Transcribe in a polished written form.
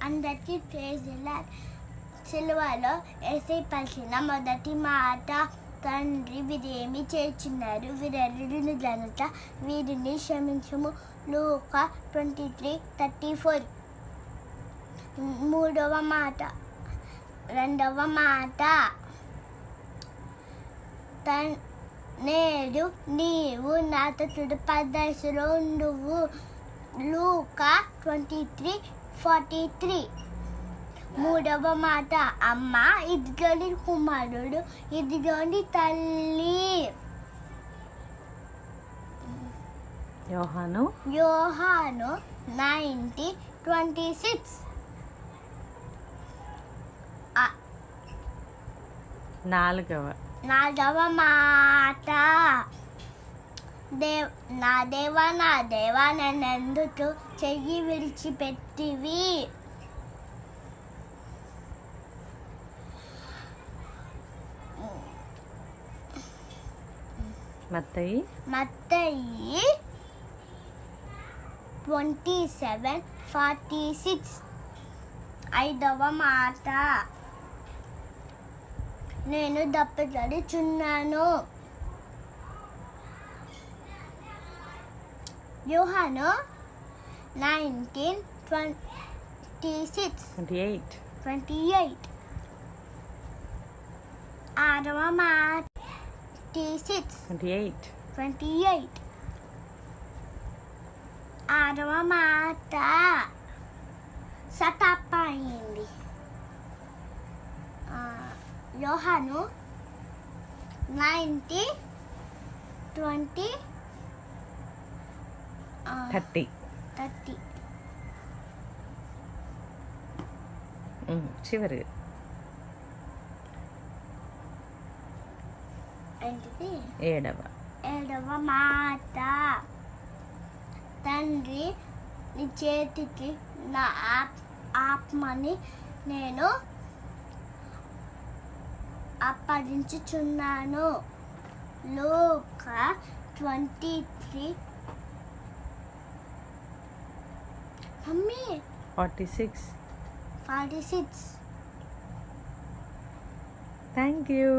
అందరికీ ప్రైజ్లా. సిలువలో యేసయ్య పలికిన మొదటి మాట, తండ్రి వీరేమి చేస్తున్నారు, వీరెరుని ఘనత వీరిని క్షమించుము. లూకా 23:34. రెండవ మాట, నేడు నీవు నాతో పరదేశంలో ఉండువు. లూకా 23:43. మూడవ మాట, అమ్మ ఇదిగోని కుమారుడు, ఇదిగోని తల్లి. యోహాను 19:26. నాలుగవ మాట, నా దేవా నన్నెందుకు చెయ్యి విడిచిపెట్టివి. మత్తయి 27:46. ఐదవ మాట, నేను దప్పికడుచున్నాను. యోహాను 19:28. ఆరవ మాట 28. ఆరవ మాట సతపయింది. యోహాను 30. చివరి ఏడవ మాట, తండ్రి నీ చేతికి నా ఆత్మని నేను అప్పగించుచున్నాను. లూకా 23:46. Thank you.